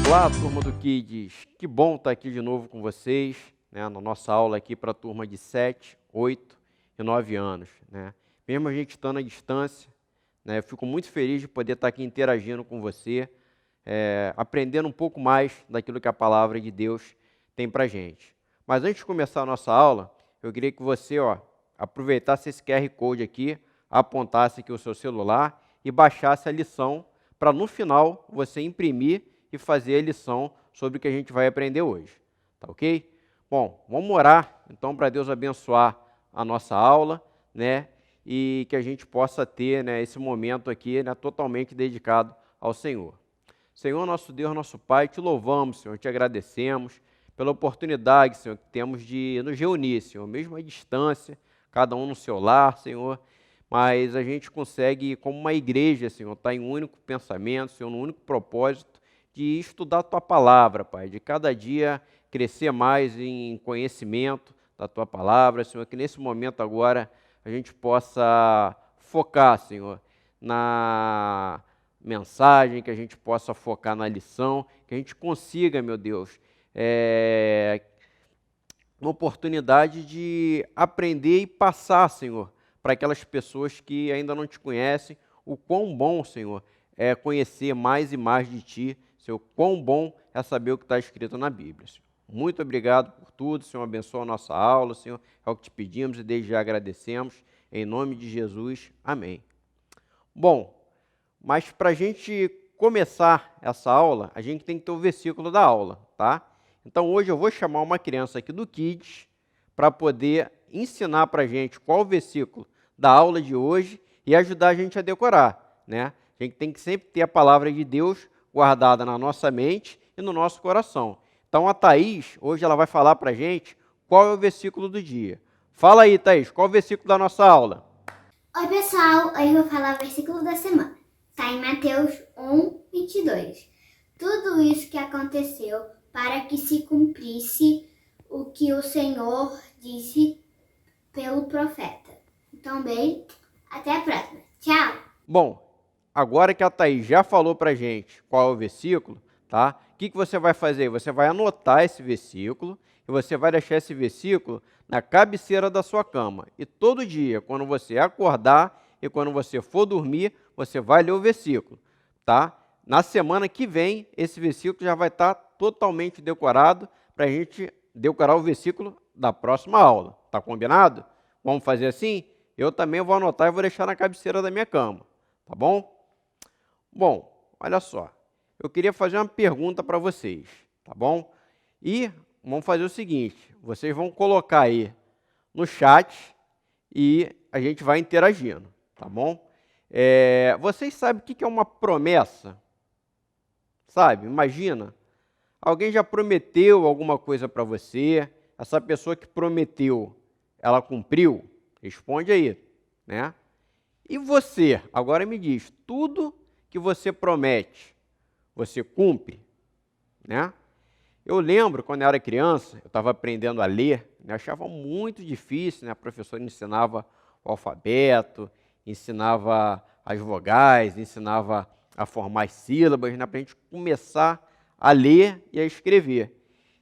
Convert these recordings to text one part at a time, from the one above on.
Olá, turma do Kids, que bom estar aqui de novo com vocês, né, na nossa aula aqui para a turma de 7, 8 e 9 anos. Né. Mesmo a gente estando à distância, né, eu fico muito feliz de poder estar aqui interagindo com você, aprendendo um pouco mais daquilo que a palavra de Deus tem para a gente. Mas antes de começar a nossa aula, eu queria que você aproveitasse esse QR Code aqui, apontasse aqui o seu celular e baixasse a lição para no final você imprimir e fazer a lição sobre o que a gente vai aprender hoje, tá ok? Bom, vamos orar, então, para Deus abençoar a nossa aula, né, e que a gente possa ter, né, esse momento aqui, né, totalmente dedicado ao Senhor. Senhor, nosso Deus, nosso Pai, te louvamos, Senhor, te agradecemos pela oportunidade, Senhor, que temos de nos reunir, Senhor, mesmo à distância, cada um no seu lar, Senhor, mas a gente consegue, como uma igreja, Senhor, estar em um único pensamento, Senhor, num único propósito, de estudar a Tua Palavra, Pai, de cada dia crescer mais em conhecimento da Tua Palavra, Senhor, que nesse momento agora a gente possa focar, Senhor, na mensagem, que a gente possa focar na lição, que a gente consiga, meu Deus, uma oportunidade de aprender e passar, Senhor, para aquelas pessoas que ainda não te conhecem, o quão bom, Senhor, é conhecer mais e mais de Ti, Senhor, quão bom é saber o que está escrito na Bíblia, Senhor. Muito obrigado por tudo, Senhor, abençoa a nossa aula, Senhor, é o que te pedimos e desde já agradecemos, em nome de Jesus, amém. Bom, mas para a gente começar essa aula, a gente tem que ter o versículo da aula, tá? Então hoje eu vou chamar uma criança aqui do Kids para poder ensinar para a gente qual o versículo da aula de hoje e ajudar a gente a decorar, né? A gente tem que sempre ter a palavra de Deus guardada na nossa mente e no nosso coração. Então a Thaís, hoje ela vai falar para a gente qual é o versículo do dia. Fala aí, Thaís, qual é o versículo da nossa aula? Oi, pessoal, hoje eu vou falar o versículo da semana. Está em Mateus 1, 22. Tudo isso que aconteceu para que se cumprisse o que o Senhor disse pelo profeta. Então, bem, até a próxima. Tchau! Bom, agora que a Thaís já falou para a gente qual é o versículo, tá? O que você vai fazer? Você vai anotar esse versículo e você vai deixar esse versículo na cabeceira da sua cama. E todo dia, quando você acordar e quando você for dormir, você vai ler o versículo, tá? Na semana que vem, esse versículo já vai estar totalmente decorado para a gente decorar o versículo da próxima aula. Tá combinado? Vamos fazer assim? Eu também vou anotar e vou deixar na cabeceira da minha cama. Tá bom? Bom, olha só. Eu queria fazer uma pergunta para vocês, tá bom? E vamos fazer o seguinte, vocês vão colocar aí no chat e a gente vai interagindo, tá bom? Vocês sabem o que é uma promessa? Sabe? Imagina, alguém já prometeu alguma coisa para você, essa pessoa que prometeu, ela cumpriu? Responde aí, né? E você, agora me diz, tudo que você promete, você cumpre, né? Eu lembro, quando eu era criança, eu estava aprendendo a ler, né? Achava muito difícil, né? A professora ensinava o alfabeto, ensinava as vogais, ensinava a formar as sílabas, né? Para a gente começar a ler e a escrever.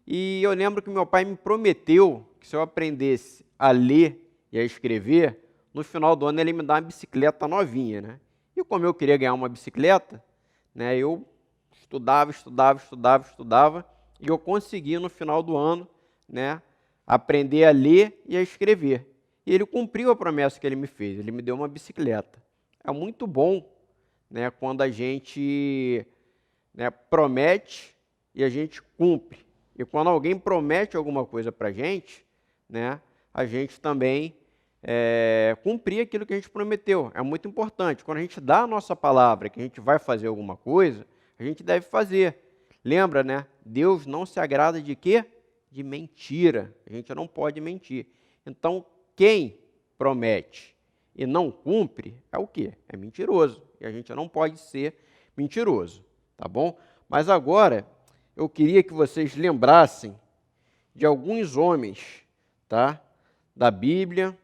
E eu lembro que meu pai me prometeu que se eu aprendesse a ler e a escrever, no final do ano ele me dá uma bicicleta novinha, né? E como eu queria ganhar uma bicicleta, né, eu estudava, e eu consegui no final do ano, né, aprender a ler e a escrever. E ele cumpriu a promessa que ele me fez, ele me deu uma bicicleta. É muito bom, né, quando a gente, né, promete e a gente cumpre. E quando alguém promete alguma coisa para né, a gente também cumprir aquilo que a gente prometeu. É muito importante. Quando a gente dá a nossa palavra que a gente vai fazer alguma coisa, a gente deve fazer. Lembra, né? Deus não se agrada de quê? De mentira. A gente não pode mentir. Então, quem promete e não cumpre é o quê? É mentiroso. E a gente não pode ser mentiroso, tá bom? Mas agora, eu queria que vocês lembrassem de alguns homens, tá? Da Bíblia,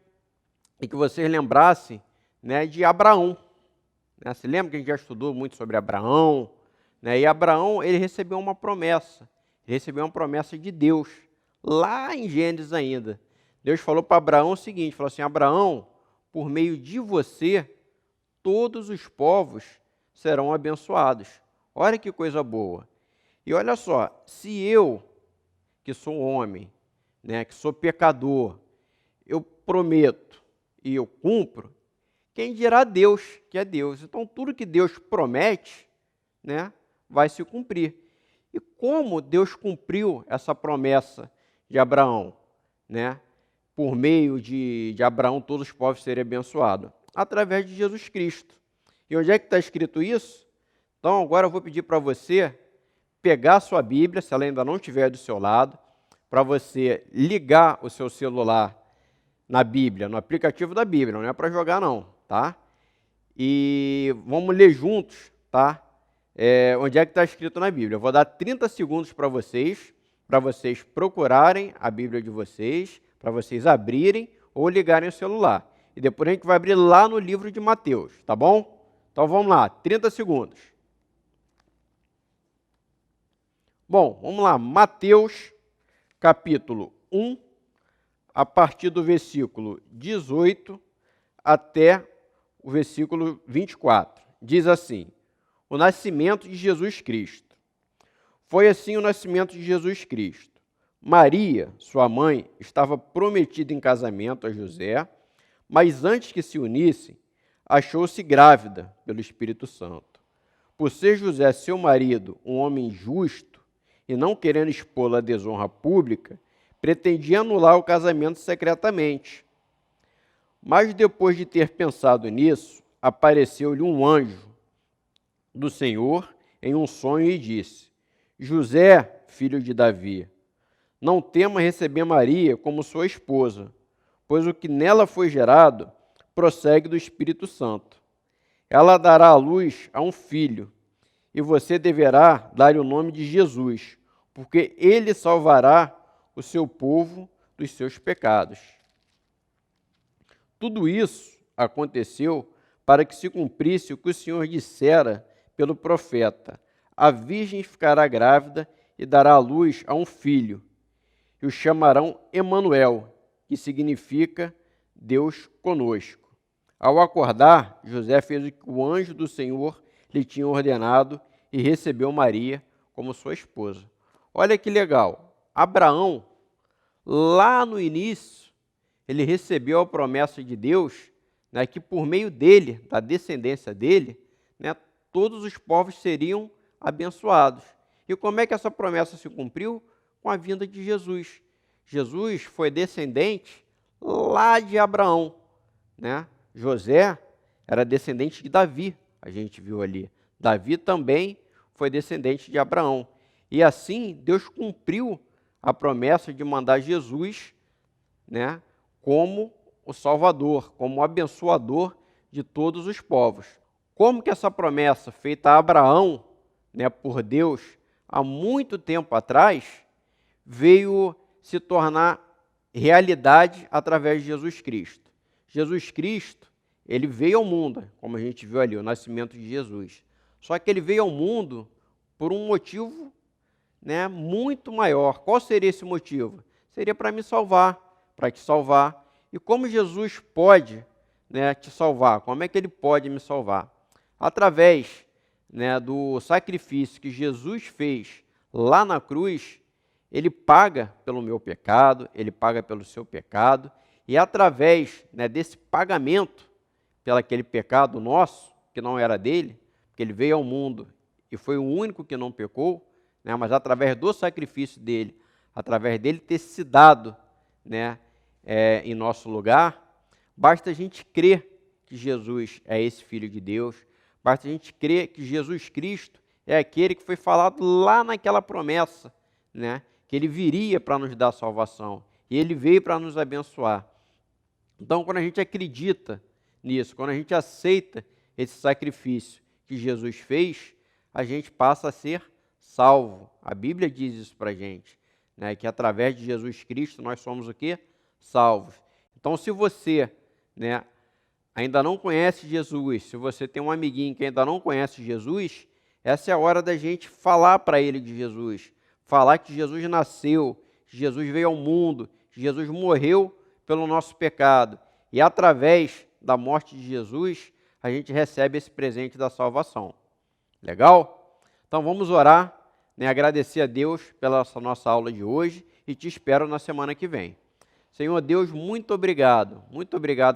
e que vocês lembrassem, né, de Abraão. Né? Você lembra que a gente já estudou muito sobre Abraão, né? E Abraão, ele recebeu uma promessa. Ele recebeu uma promessa de Deus, lá em Gênesis ainda. Deus falou para Abraão o seguinte, falou assim, Abraão, por meio de você, todos os povos serão abençoados. Olha que coisa boa. E olha só, se eu, que sou homem, né, que sou pecador, eu prometo e eu cumpro, quem dirá Deus, que é Deus. Então, tudo que Deus promete, né, vai se cumprir. E como Deus cumpriu essa promessa de Abraão, né? Por meio de Abraão, todos os povos serem abençoados? Através de Jesus Cristo. E onde é que está escrito isso? Então, agora eu vou pedir para você pegar a sua Bíblia, se ela ainda não estiver do seu lado, para você ligar o seu celular na Bíblia, no aplicativo da Bíblia, não é para jogar não, tá? E vamos ler juntos, tá? Onde é que está escrito na Bíblia. Eu vou dar 30 segundos para vocês procurarem a Bíblia de vocês, para vocês abrirem ou ligarem o celular. E depois a gente vai abrir lá no livro de Mateus, tá bom? Então vamos lá, 30 segundos. Bom, vamos lá, Mateus, capítulo 1, a partir do versículo 18 até o versículo 24. Diz assim, o nascimento de Jesus Cristo. Foi assim o nascimento de Jesus Cristo. Maria, sua mãe, estava prometida em casamento a José, mas antes que se unissem, achou-se grávida pelo Espírito Santo. Por ser José, seu marido, um homem justo, e não querendo expô-la à desonra pública, pretendia anular o casamento secretamente. Mas depois de ter pensado nisso, apareceu-lhe um anjo do Senhor em um sonho e disse, José, filho de Davi, não tema receber Maria como sua esposa, pois o que nela foi gerado prossegue do Espírito Santo. Ela dará à luz a um filho, e você deverá dar-lhe o nome de Jesus, porque ele salvará o seu povo dos seus pecados. Tudo isso aconteceu para que se cumprisse o que o Senhor dissera pelo profeta. A virgem ficará grávida e dará à luz a um filho, e o chamarão Emanuel, que significa Deus conosco. Ao acordar, José fez o que o anjo do Senhor lhe tinha ordenado e recebeu Maria como sua esposa. Olha que legal, Abraão, lá no início, ele recebeu a promessa de Deus, né, que por meio dele, da descendência dele, né, todos os povos seriam abençoados. E como é que essa promessa se cumpriu? Com a vinda de Jesus. Jesus foi descendente lá de Abraão, né? José era descendente de Davi, a gente viu ali. Davi também foi descendente de Abraão. E assim, Deus cumpriu a promessa de mandar Jesus, né, como o Salvador, como o abençoador de todos os povos. Como que essa promessa feita a Abraão, né, por Deus, há muito tempo atrás, veio se tornar realidade através de Jesus Cristo. Jesus Cristo, ele veio ao mundo, como a gente viu ali, o nascimento de Jesus. Só que ele veio ao mundo por um motivo, né, muito maior. Qual seria esse motivo? Seria para me salvar, para te salvar. E como Jesus pode, né, te salvar? Como é que ele pode me salvar? Através, né, do sacrifício que Jesus fez lá na cruz, ele paga pelo meu pecado, ele paga pelo seu pecado, e através, né, desse pagamento pelo aquele pecado nosso, que não era dele, porque ele veio ao mundo e foi o único que não pecou, né, mas através do sacrifício dele, através dele ter se dado, né, em nosso lugar, basta a gente crer que Jesus é esse Filho de Deus, basta a gente crer que Jesus Cristo é aquele que foi falado lá naquela promessa, né, que ele viria para nos dar salvação, e ele veio para nos abençoar. Então, quando a gente acredita nisso, quando a gente aceita esse sacrifício que Jesus fez, a gente passa a ser salvo. A Bíblia diz isso para a gente, né, que através de Jesus Cristo nós somos o quê? Salvos. Então, se você, né, ainda não conhece Jesus, se você tem um amiguinho que ainda não conhece Jesus, Essa é a hora da gente falar para ele de Jesus, falar que Jesus nasceu, que Jesus veio ao mundo, que Jesus morreu pelo nosso pecado. E através da morte de Jesus, a gente recebe esse presente da salvação. Legal? Então vamos orar, né, agradecer a Deus pela nossa aula de hoje e te espero na semana que vem. Senhor Deus, muito obrigado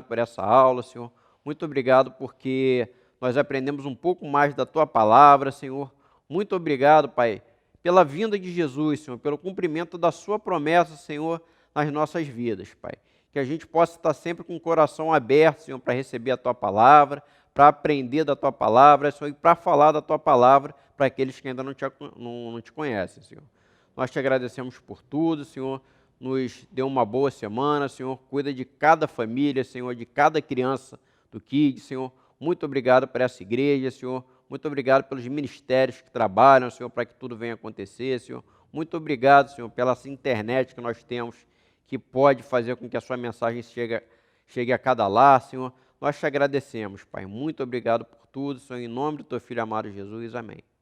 por essa aula, Senhor, muito obrigado porque nós aprendemos um pouco mais da Tua palavra, Senhor, muito obrigado, Pai, pela vinda de Jesus, Senhor, pelo cumprimento da Sua promessa, Senhor, nas nossas vidas, Pai, que a gente possa estar sempre com o coração aberto, Senhor, para receber a Tua palavra, para aprender da Tua palavra, Senhor, e para falar da Tua palavra para aqueles que ainda não te conhecem, Senhor. Nós te agradecemos por tudo, Senhor, nos dê uma boa semana, Senhor, cuida de cada família, Senhor, de cada criança do Kids, Senhor, muito obrigado por essa igreja, Senhor, muito obrigado pelos ministérios que trabalham, Senhor, para que tudo venha acontecer, Senhor, muito obrigado, Senhor, pela internet que nós temos, que pode fazer com que a sua mensagem chegue a cada lar, Senhor, nós te agradecemos, Pai, muito obrigado por tudo, Senhor, em nome do teu Filho amado Jesus, amém.